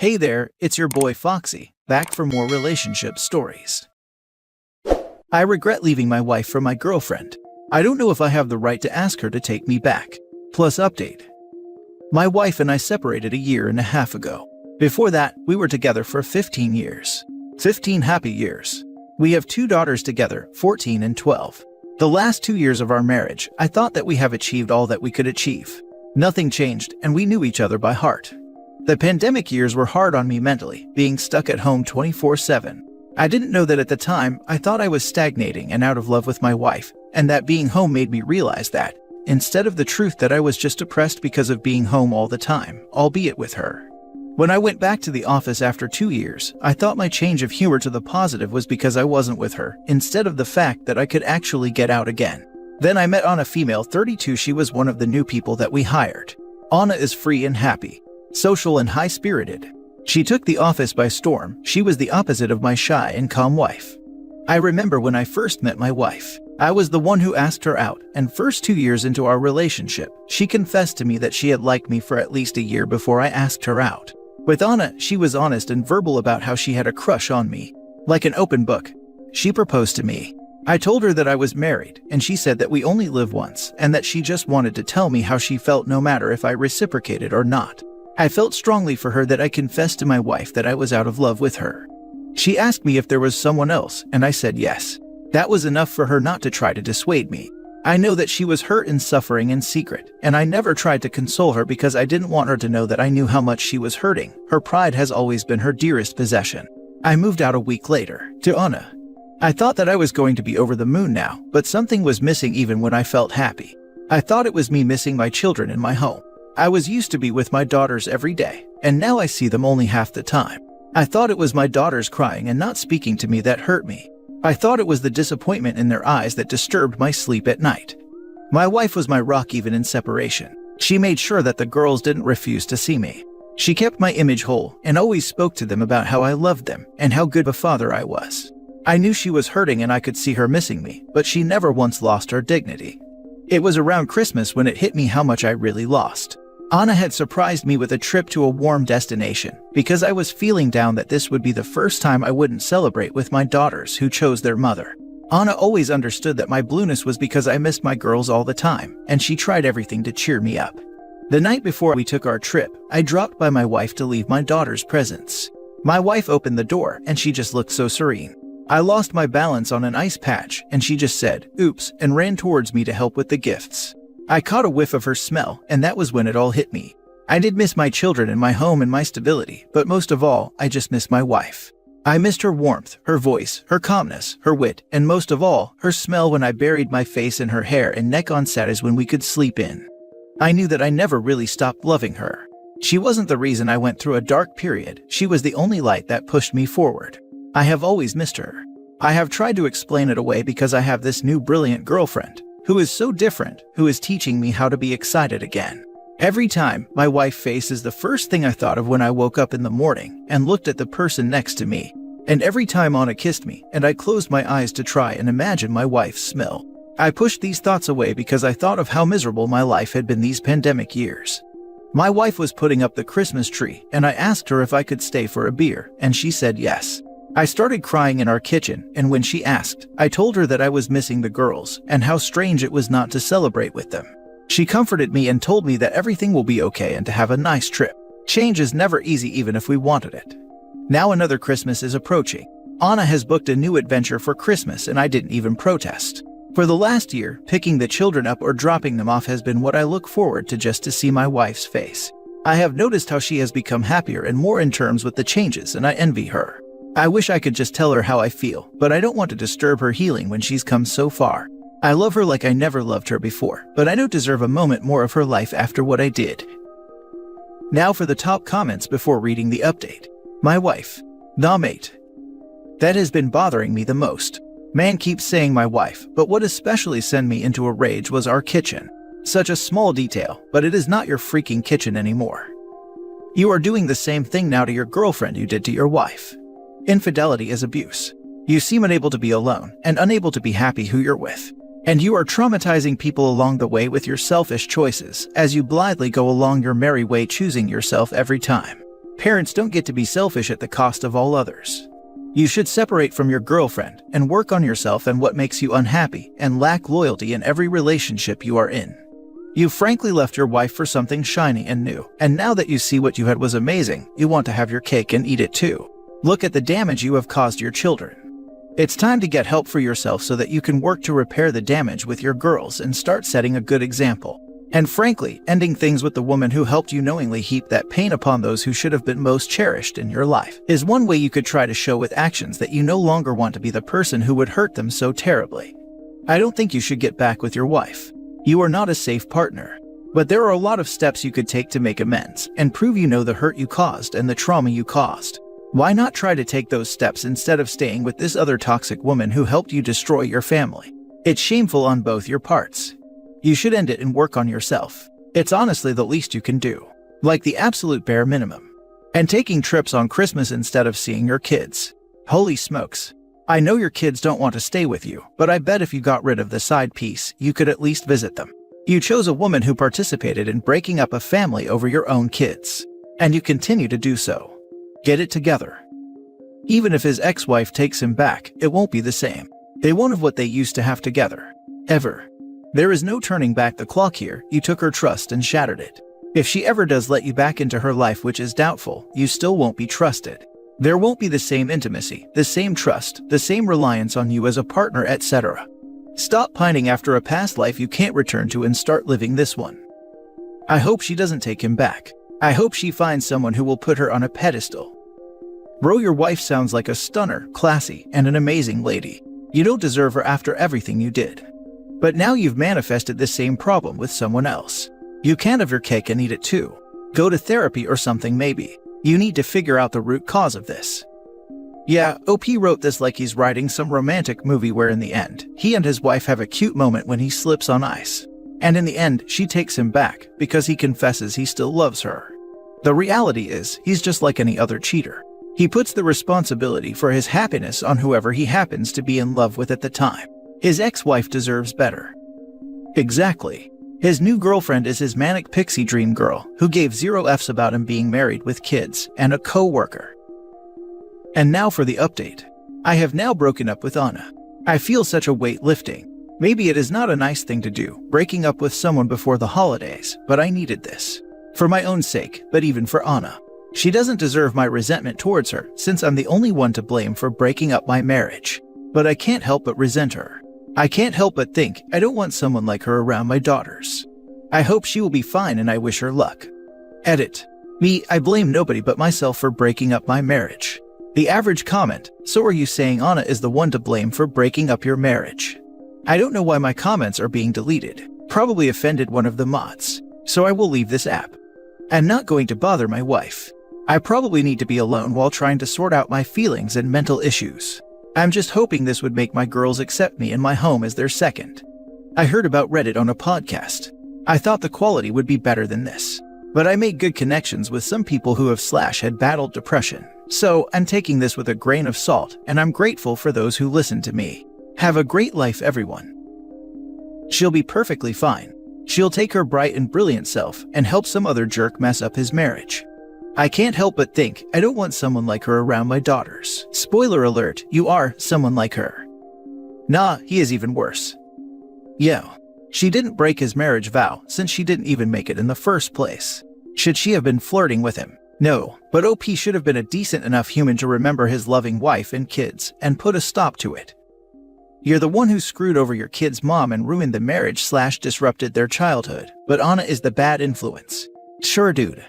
Hey there, it's your boy Foxy, back for more relationship stories. I regret leaving my wife for my girlfriend. I don't know if I have the right to ask her to take me back. Plus update. My wife and I separated a year and a half ago. Before that, we were together for 15 years. 15 happy years. We have 2 daughters together, 14 and 12. The last 2 years of our marriage, I thought that we have achieved all that we could achieve. Nothing changed, and we knew each other by heart. The pandemic years were hard on me mentally, being stuck at home 24/7. I didn't know that at the time. I thought I was stagnating and out of love with my wife, and that being home made me realize that, instead of the truth that I was just depressed because of being home all the time, albeit with her. When I went back to the office after 2 years, I thought my change of humor to the positive was because I wasn't with her, instead of the fact that I could actually get out again. Then I met Anna, female 32. She was one of the new people that we hired. Anna is free and happy, social and high-spirited. She took the office by storm. She was the opposite of my shy and calm wife. I remember when I first met my wife, I was the one who asked her out, and first 2 years into our relationship, she confessed to me that she had liked me for at least a year before I asked her out. With Anna, she was honest and verbal about how she had a crush on me. Like an open book, she proposed to me. I told her that I was married, and she said that we only live once, and that she just wanted to tell me how she felt no matter if I reciprocated or not. I felt strongly for her that I confessed to my wife that I was out of love with her. She asked me if there was someone else, and I said yes. That was enough for her not to try to dissuade me. I know that she was hurt and suffering in secret, and I never tried to console her because I didn't want her to know that I knew how much she was hurting. Her pride has always been her dearest possession. I moved out a week later, to Anna. I thought that I was going to be over the moon now, but something was missing even when I felt happy. I thought it was me missing my children in my home. I was used to be with my daughters every day, and now I see them only half the time. I thought it was my daughters crying and not speaking to me that hurt me. I thought it was the disappointment in their eyes that disturbed my sleep at night. My wife was my rock even in separation. She made sure that the girls didn't refuse to see me. She kept my image whole and always spoke to them about how I loved them and how good of a father I was. I knew she was hurting and I could see her missing me, but she never once lost her dignity. It was around Christmas when it hit me how much I really lost. Anna had surprised me with a trip to a warm destination because I was feeling down that this would be the first time I wouldn't celebrate with my daughters who chose their mother. Anna always understood that my blueness was because I missed my girls all the time, and she tried everything to cheer me up. The night before we took our trip, I dropped by my wife to leave my daughter's presents. My wife opened the door and she just looked so serene. I lost my balance on an ice patch and she just said, "Oops," and ran towards me to help with the gifts. I caught a whiff of her smell, and that was when it all hit me. I did miss my children and my home and my stability, but most of all, I just missed my wife. I missed her warmth, her voice, her calmness, her wit, and most of all, her smell when I buried my face in her hair and neck on Saturdays when we could sleep in. I knew that I never really stopped loving her. She wasn't the reason I went through a dark period. She was the only light that pushed me forward. I have always missed her. I have tried to explain it away because I have this new brilliant girlfriend, who is so different, who is teaching me how to be excited again. Every time, my wife's face is the first thing I thought of when I woke up in the morning and looked at the person next to me. And every time Anna kissed me and I closed my eyes to try and imagine my wife's smell, I pushed these thoughts away because I thought of how miserable my life had been these pandemic years. My wife was putting up the Christmas tree and I asked her if I could stay for a beer, and she said yes. I started crying in our kitchen, and when she asked, I told her that I was missing the girls and how strange it was not to celebrate with them. She comforted me and told me that everything will be okay and to have a nice trip. Change is never easy even if we wanted it. Now another Christmas is approaching. Anna has booked a new adventure for Christmas and I didn't even protest. For the last year, picking the children up or dropping them off has been what I look forward to just to see my wife's face. I have noticed how she has become happier and more in terms with the changes, and I envy her. I wish I could just tell her how I feel, but I don't want to disturb her healing when she's come so far. I love her like I never loved her before, but I don't deserve a moment more of her life after what I did. Now for the top comments before reading the update. My wife. Nah mate. That has been bothering me the most. Man keeps saying my wife, but what especially sent me into a rage was our kitchen. Such a small detail, but it is not your freaking kitchen anymore. You are doing the same thing now to your girlfriend you did to your wife. Infidelity is abuse. You seem unable to be alone and unable to be happy who you're with. And you are traumatizing people along the way with your selfish choices as you blithely go along your merry way choosing yourself every time. Parents don't get to be selfish at the cost of all others. You should separate from your girlfriend and work on yourself and what makes you unhappy and lack loyalty in every relationship you are in. You frankly left your wife for something shiny and new, and now that you see what you had was amazing, you want to have your cake and eat it too. Look at the damage you have caused your children. It's time to get help for yourself so that you can work to repair the damage with your girls and start setting a good example. And frankly, ending things with the woman who helped you knowingly heap that pain upon those who should have been most cherished in your life is one way you could try to show with actions that you no longer want to be the person who would hurt them so terribly. I don't think you should get back with your wife. You are not a safe partner. But there are a lot of steps you could take to make amends and prove you know the hurt you caused and the trauma you caused. Why not try to take those steps instead of staying with this other toxic woman who helped you destroy your family? It's shameful on both your parts. You should end it and work on yourself. It's honestly the least you can do. Like the absolute bare minimum. And taking trips on Christmas instead of seeing your kids. Holy smokes. I know your kids don't want to stay with you, but I bet if you got rid of the side piece, you could at least visit them. You chose a woman who participated in breaking up a family over your own kids. And you continue to do so. Get it together. Even if his ex-wife takes him back, it won't be the same. They won't have what they used to have together. Ever. There is no turning back the clock here. You took her trust and shattered it. If she ever does let you back into her life, which is doubtful, you still won't be trusted. There won't be the same intimacy, the same trust, the same reliance on you as a partner, etc. Stop pining after a past life you can't return to and start living this one. I hope she doesn't take him back. I hope she finds someone who will put her on a pedestal. Bro, your wife sounds like a stunner, classy, and an amazing lady. You don't deserve her after everything you did. But now you've manifested the same problem with someone else. You can't have your cake and eat it too. Go to therapy or something maybe. You need to figure out the root cause of this. Yeah, OP wrote this like he's writing some romantic movie where in the end, he and his wife have a cute moment when he slips on ice. And in the end, she takes him back because he confesses he still loves her. The reality is, he's just like any other cheater. He puts the responsibility for his happiness on whoever he happens to be in love with at the time. His ex-wife deserves better. Exactly. His new girlfriend is his manic pixie dream girl who gave 0 Fs about him being married with kids and a co-worker. And now for the update. I have now broken up with Anna. I feel such a weight lifting. Maybe it is not a nice thing to do, breaking up with someone before the holidays, but I needed this. For my own sake, but even for Anna. She doesn't deserve my resentment towards her since I'm the only one to blame for breaking up my marriage. But I can't help but resent her. I can't help but think I don't want someone like her around my daughters. I hope she will be fine and I wish her luck. Edit. Me, I blame nobody but myself for breaking up my marriage. The average comment, so are you saying Anna is the one to blame for breaking up your marriage? I don't know why my comments are being deleted. Probably offended one of the mods. So I will leave this app. I'm not going to bother my wife. I probably need to be alone while trying to sort out my feelings and mental issues. I'm just hoping this would make my girls accept me in my home as their second. I heard about Reddit on a podcast. I thought the quality would be better than this. But I made good connections with some people who have had battled depression. So I'm taking this with a grain of salt, and I'm grateful for those who listen to me. Have a great life, everyone. She'll be perfectly fine. She'll take her bright and brilliant self and help some other jerk mess up his marriage. I can't help but think I don't want someone like her around my daughters. Spoiler alert, you are someone like her. Nah, he is even worse. Yeah, she didn't break his marriage vow since she didn't even make it in the first place. Should she have been flirting with him? No, but OP should have been a decent enough human to remember his loving wife and kids and put a stop to it. You're the one who screwed over your kid's mom and ruined the marriage / disrupted their childhood, but Anna is the bad influence. Sure, dude.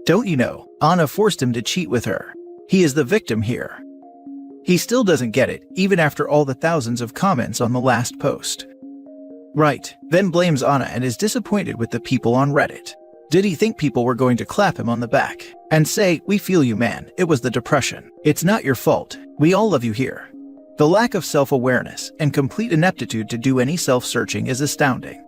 Don't you know, Anna forced him to cheat with her. He is the victim here. He still doesn't get it, even after all the thousands of comments on the last post. Right, then blames Anna and is disappointed with the people on Reddit. Did he think people were going to clap him on the back and say, "We feel you, man, it was the depression. It's not your fault. We all love you here." The lack of self-awareness and complete ineptitude to do any self-searching is astounding.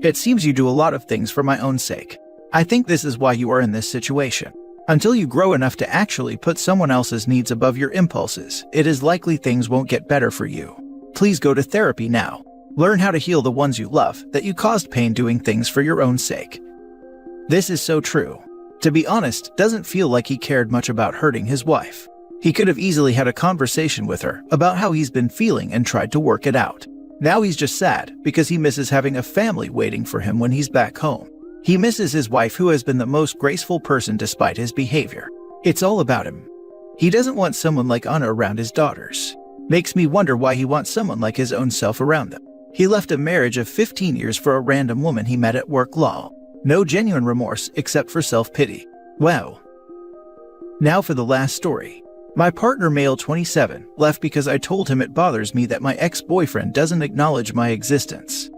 It seems you do a lot of things for my own sake. I think this is why you are in this situation. Until you grow enough to actually put someone else's needs above your impulses, it is likely things won't get better for you. Please go to therapy now. Learn how to heal the ones you love that you caused pain doing things for your own sake. This is so true. To be honest, doesn't feel like he cared much about hurting his wife. He could have easily had a conversation with her about how he's been feeling and tried to work it out. Now he's just sad because he misses having a family waiting for him when he's back home. He misses his wife, who has been the most graceful person despite his behavior. It's all about him. He doesn't want someone like Anna around his daughters. Makes me wonder why he wants someone like his own self around them. He left a marriage of 15 years for a random woman he met at work. Lol. No genuine remorse except for self-pity. Wow. Now for the last story. My partner, male 27, left because I told him it bothers me that my ex-boyfriend doesn't acknowledge my existence.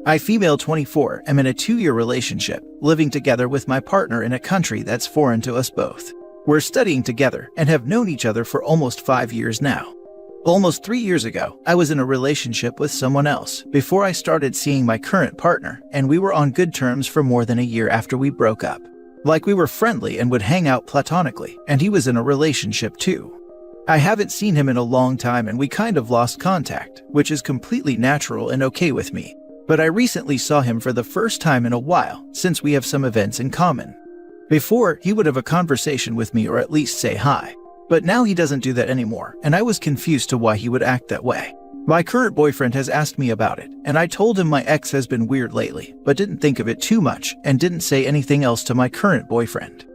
I, female 24, am in a 2-year relationship, living together with my partner in a country that's foreign to us both. We're studying together and have known each other for almost 5 years now. Almost 3 years ago, I was in a relationship with someone else before I started seeing my current partner, and we were on good terms for more than a year after we broke up. Like, we were friendly and would hang out platonically, and he was in a relationship too. I haven't seen him in a long time and we kind of lost contact, which is completely natural and okay with me. But I recently saw him for the first time in a while, since we have some events in common. Before, he would have a conversation with me or at least say hi. But now he doesn't do that anymore, and I was confused to why he would act that way. My current boyfriend has asked me about it, and I told him my ex has been weird lately, but didn't think of it too much and didn't say anything else to my current boyfriend.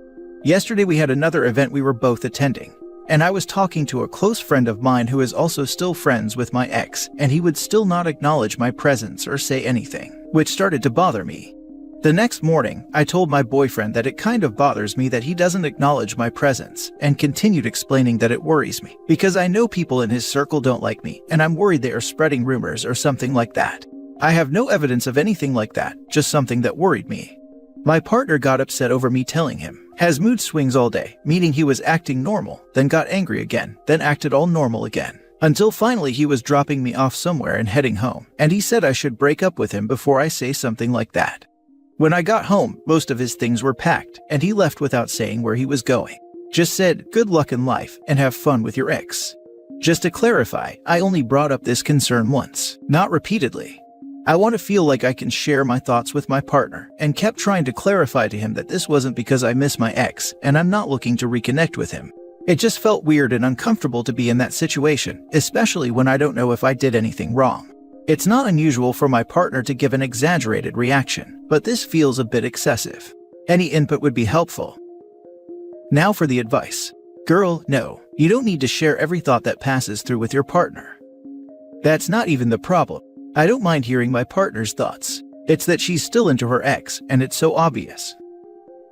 Yesterday we had another event we were both attending, and I was talking to a close friend of mine who is also still friends with my ex, and he would still not acknowledge my presence or say anything, which started to bother me. The next morning, I told my boyfriend that it kind of bothers me that he doesn't acknowledge my presence, and continued explaining that it worries me because I know people in his circle don't like me, and I'm worried they are spreading rumors or something like that. I have no evidence of anything like that, just something that worried me. My partner got upset over me telling him, has mood swings all day, meaning he was acting normal, then got angry again, then acted all normal again. Until finally he was dropping me off somewhere and heading home, and he said I should break up with him before I say something like that. When I got home, most of his things were packed, and he left without saying where he was going. Just said, good luck in life, and have fun with your ex. Just to clarify, I only brought up this concern once, not repeatedly. I want to feel like I can share my thoughts with my partner, and kept trying to clarify to him that this wasn't because I miss my ex, and I'm not looking to reconnect with him. It just felt weird and uncomfortable to be in that situation, especially when I don't know if I did anything wrong. It's not unusual for my partner to give an exaggerated reaction, but this feels a bit excessive. Any input would be helpful. Now for the advice. Girl, no, you don't need to share every thought that passes through with your partner. That's not even the problem. I don't mind hearing my partner's thoughts. It's that she's still into her ex, and it's so obvious.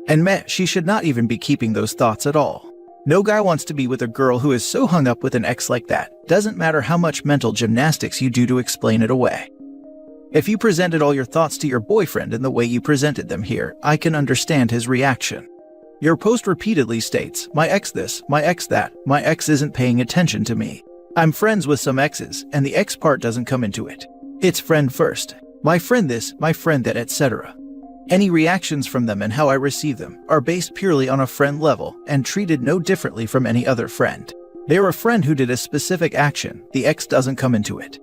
And meh, she should not even be keeping those thoughts at all. No guy wants to be with a girl who is so hung up with an ex like that. Doesn't matter how much mental gymnastics you do to explain it away. If you presented all your thoughts to your boyfriend in the way you presented them here, I can understand his reaction. Your post repeatedly states, my ex this, my ex that, my ex isn't paying attention to me. I'm friends with some exes, and the ex part doesn't come into it. It's friend first. My friend this, my friend that, etc. Any reactions from them and how I receive them are based purely on a friend level and treated no differently from any other friend. They're a friend who did a specific action, the ex doesn't come into it.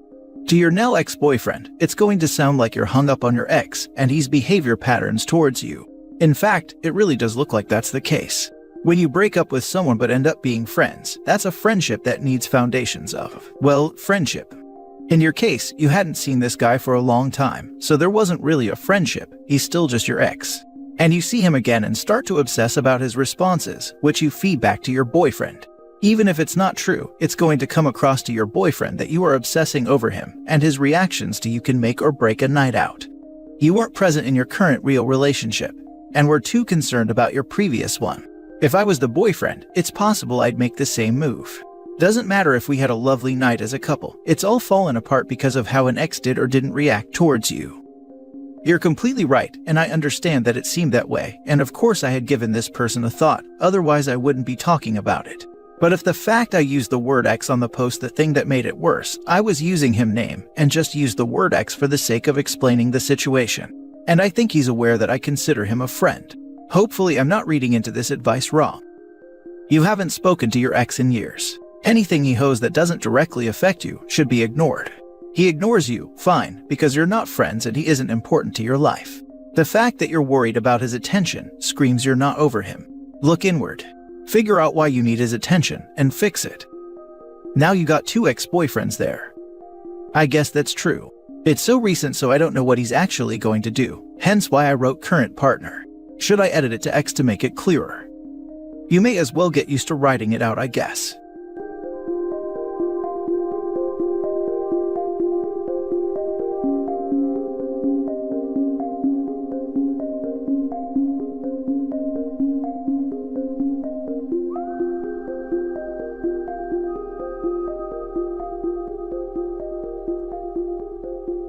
To your now ex-boyfriend, it's going to sound like you're hung up on your ex and his behavior patterns towards you. In fact, it really does look like that's the case. When you break up with someone but end up being friends, that's a friendship that needs foundations of, well, friendship. In your case, you hadn't seen this guy for a long time, so there wasn't really a friendship, he's still just your ex. And you see him again and start to obsess about his responses, which you feed back to your boyfriend. Even if it's not true, it's going to come across to your boyfriend that you are obsessing over him, and his reactions to you can make or break a night out. You weren't present in your current real relationship, and were too concerned about your previous one. If I was the boyfriend, it's possible I'd make the same move. Doesn't matter if we had a lovely night as a couple, it's all fallen apart because of how an ex did or didn't react towards you. You're completely right, and I understand that it seemed that way, and of course I had given this person a thought, otherwise I wouldn't be talking about it. But if the fact I used the word ex on the post the thing that made it worse, I was using him name, and just used the word ex for the sake of explaining the situation. And I think he's aware that I consider him a friend. Hopefully I'm not reading into this advice wrong. You haven't spoken to your ex in years. Anything he hoes that doesn't directly affect you should be ignored. He ignores you, fine, because you're not friends and he isn't important to your life. The fact that you're worried about his attention screams you're not over him. Look inward. Figure out why you need his attention and fix it. Now you got 2 ex-boyfriends there. I guess that's true. It's so recent so I don't know what he's actually going to do, hence why I wrote current partner. Should I edit it to X to make it clearer? You may as well get used to writing it out, I guess.